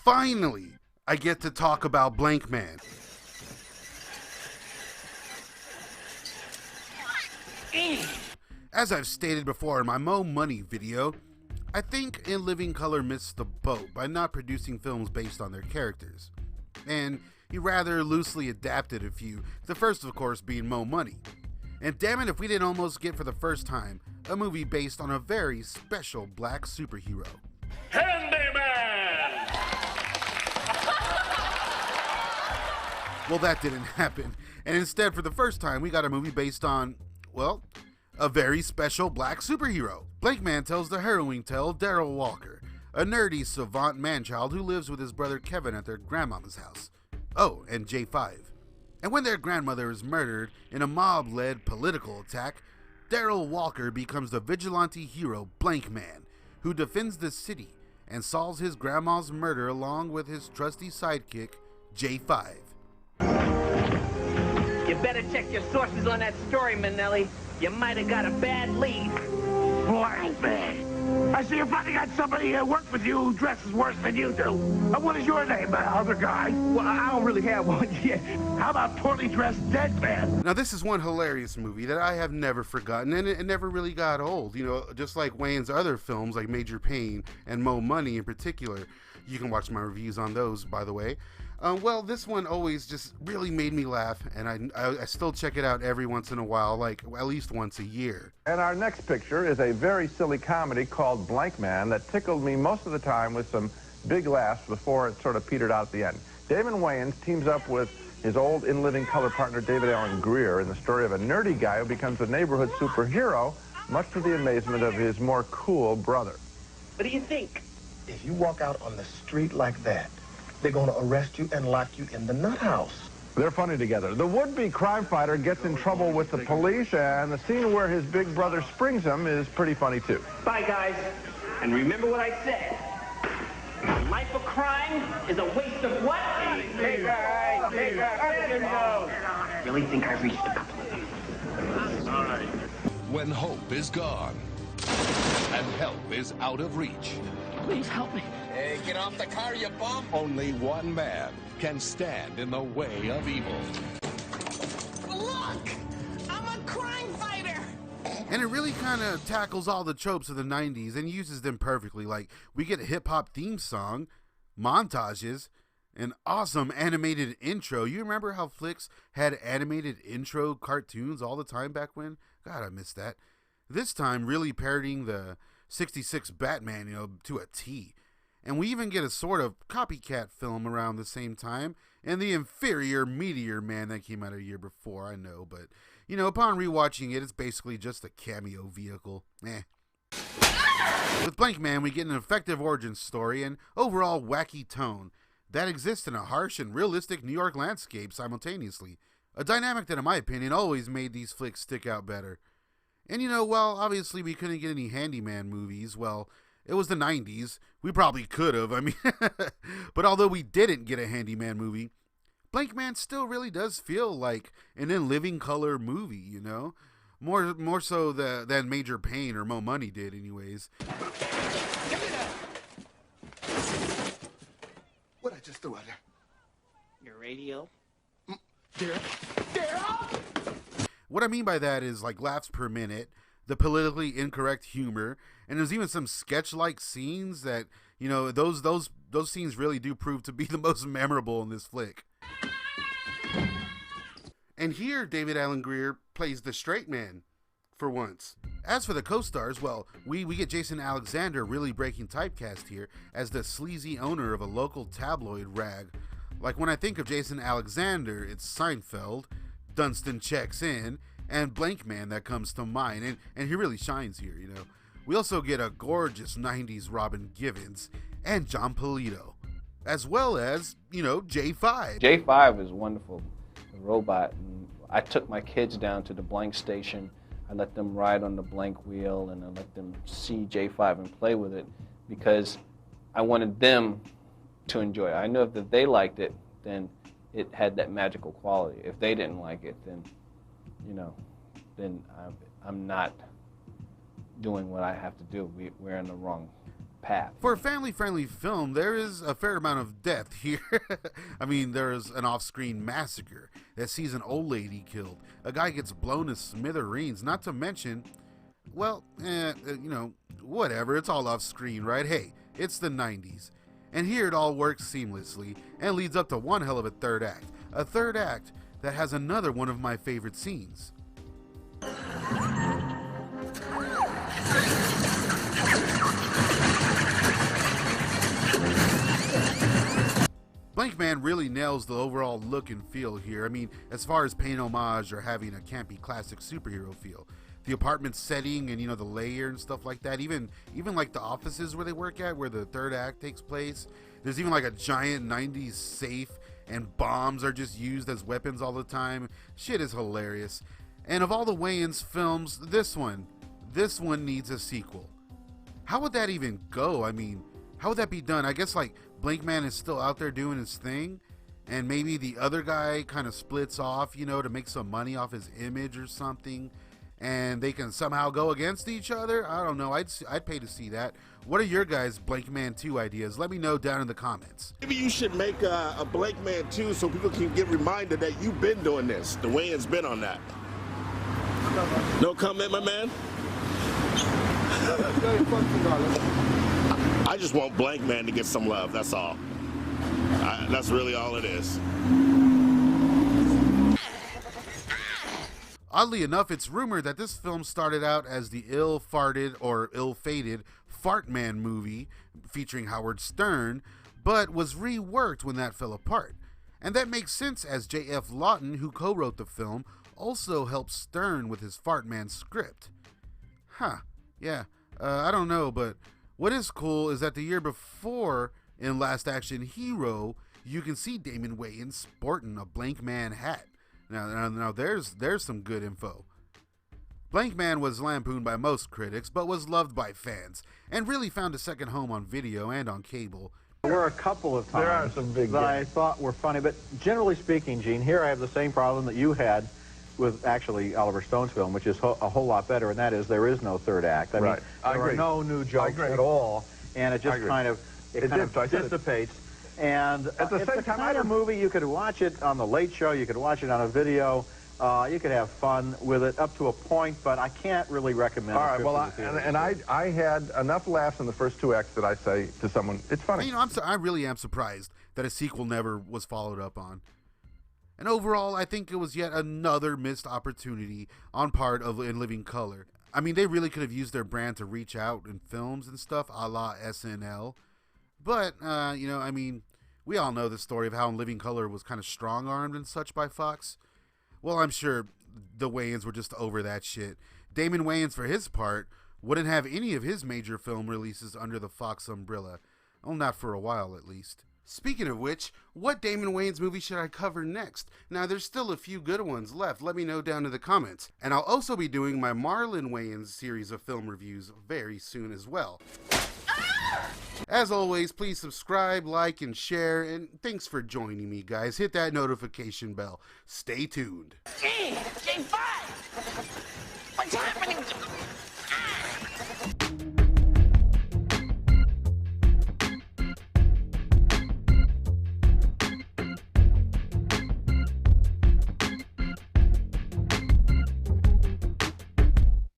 finally, I get to talk about Blankman. As I've stated before in my Mo Money video, I think In Living Color missed the boat by not producing films based on their characters. And he rather loosely adapted a few, the first of course being Mo Money. And damn it if we didn't almost get for the first time a movie based on a very special black superhero. Handyman! Well, that didn't happen. And instead, for the first time, we got a movie based on, well, a very special black superhero. Blankman tells the harrowing tale of Daryl Walker, a nerdy savant manchild who lives with his brother Kevin at their grandmama's house. Oh, and J5. And when their grandmother is murdered in a mob-led political attack, Daryl Walker becomes the vigilante hero Blankman, who defends the city and solves his grandma's murder along with his trusty sidekick, J5. You better check your sources on that story, Manelli. You might have got a bad lead. Blankman. I see you finally got somebody who works with you who dresses worse than you do. What is your name, other guy? Well, I don't really have one yet. How about poorly dressed dead man? Now, this is one hilarious movie that I have never forgotten, and it never really got old. You know, just like Wayans' other films, like Major Payne and Mo Money in particular. You can watch my reviews on those, by the way. Well, this one always just really made me laugh, and I still check it out every once in a while, like at least once a year. And our next picture is a very silly comedy called Blankman that tickled me most of the time with some big laughs before it sort of petered out at the end. Damon Wayans teams up with his old In Living Color partner David Allen Greer in the story of a nerdy guy who becomes a neighborhood superhero, much to the amazement of his more cool brother. What do you think? If you walk out on the street like that, they're going to arrest you and lock you in the nut house. They're funny together. The would-be crime fighter gets in trouble with the police, and the scene where his big brother springs him is pretty funny, too. Bye, guys. And remember what I said. Life of crime is a waste of what? Hey, guys. Hey, guys. Really think I reached a couple of them. All right. When hope is gone and help is out of reach. Please help me. Hey, get off the car, you bum! Only one man can stand in the way of evil. Look! I'm a crime fighter! And it really kind of tackles all the tropes of the 90s and uses them perfectly. Like, we get a hip-hop theme song, montages, an awesome animated intro. You remember how flicks had animated intro cartoons all the time back when? God, I miss that. This time, really parodying the 66 Batman, to a T. And we even get a sort of copycat film around the same time, and the inferior Meteor Man that came out a year before, I know, but, upon rewatching it, it's basically just a cameo vehicle. With Blankman, we get an effective origin story and overall wacky tone that exists in a harsh and realistic New York landscape simultaneously, a dynamic that, in my opinion, always made these flicks stick out better. And well, obviously we couldn't get any handyman movies. Well, it was the 90s. We probably could have, but although we didn't get a handyman movie, Blankman still really does feel like an In Living Color movie, More so than Major Payne or Mo Money did anyways. What I just threw out there? Your radio? There. What I mean by that is like laughs per minute, the politically incorrect humor, and there's even some sketch-like scenes that, those scenes really do prove to be the most memorable in this flick. And here, David Allen Greer plays the straight man, for once. As for the co-stars, well, we get Jason Alexander really breaking typecast here as the sleazy owner of a local tabloid rag. Like when I think of Jason Alexander, it's Seinfeld, Dunstan Checks In, and Blankman that comes to mind, and he really shines here, We also get a gorgeous 90s Robin Givens and John Polito, as well as, J5. J5 is wonderful, the robot. And I took my kids down to the Blank station. I let them ride on the Blank wheel, and I let them see J5 and play with it because I wanted them to enjoy it. I knew if they liked it, then it had that magical quality. If they didn't like it, then, I'm not doing what I have to do. We're in the wrong path. For a family-friendly film, there is a fair amount of death here. I mean, there's an off-screen massacre that sees an old lady killed. A guy gets blown to smithereens, not to mention, well, whatever, it's all off-screen, right? Hey, it's the 90s. And here it all works seamlessly and leads up to one hell of a third act. A third act that has another one of my favorite scenes. Blankman really nails the overall look and feel here. I mean, as far as paying homage or having a campy classic superhero feel. The apartment setting and, the layer and stuff like that. Even like the offices where they work at, where the third act takes place. There's even like a giant 90s safe, and bombs are just used as weapons all the time. Shit is hilarious. And of all the Wayans films, this one needs a sequel. How would that even go? I mean, how would that be done? I guess like Blankman is still out there doing his thing, and maybe the other guy kind of splits off, to make some money off his image or something, and they can somehow go against each other. I don't know. I'd pay to see that. What are your guys' Blankman 2 ideas? Let me know down in the comments. Maybe you should make a Blankman 2 so people can get reminded that you've been doing this. The Wayans been on that. No comment, my man? I just want Blankman to get some love, that's all. That's really all it is. Oddly enough, it's rumored that this film started out as the ill-farted or ill-fated Fartman movie featuring Howard Stern, but was reworked when that fell apart. And that makes sense, as J.F. Lawton, who co-wrote the film, also helped Stern with his Fartman script. I don't know, but what is cool is that the year before, in Last Action Hero, you can see Damon Wayans sporting a Blankman hat. Now there's some good info. Blankman was lampooned by most critics, but was loved by fans, and really found a second home on video and on cable. There were a couple of times that I thought were funny, but generally speaking, Gene, here I have the same problem that you had with actually Oliver Stone's film, which is a whole lot better, and that is there is no third act. I mean, there are no new jokes at all, and it just kind of dissipates. And it's the kind of movie you could watch it on the Late Show, you could watch it on a video, you could have fun with it up to a point, but I can't really recommend it. All right, well, I had enough laughs in the first two acts that I say to someone, it's funny. I really am surprised that a sequel never was followed up on. And overall, I think it was yet another missed opportunity on part of In Living Color. I mean, they really could have used their brand to reach out in films and stuff, a la SNL. But, we all know the story of how In Living Color was kind of strong-armed and such by Fox. Well, I'm sure the Wayans were just over that shit. Damon Wayans, for his part, wouldn't have any of his major film releases under the Fox umbrella. Well, not for a while, at least. Speaking of which, what Damon Wayans movie should I cover next? Now, there's still a few good ones left. Let me know down in the comments. And I'll also be doing my Marlon Wayans series of film reviews very soon as well. As always, please subscribe, like, and share, and thanks for joining me, guys. Hit that notification bell. Stay tuned. J5! What's happening?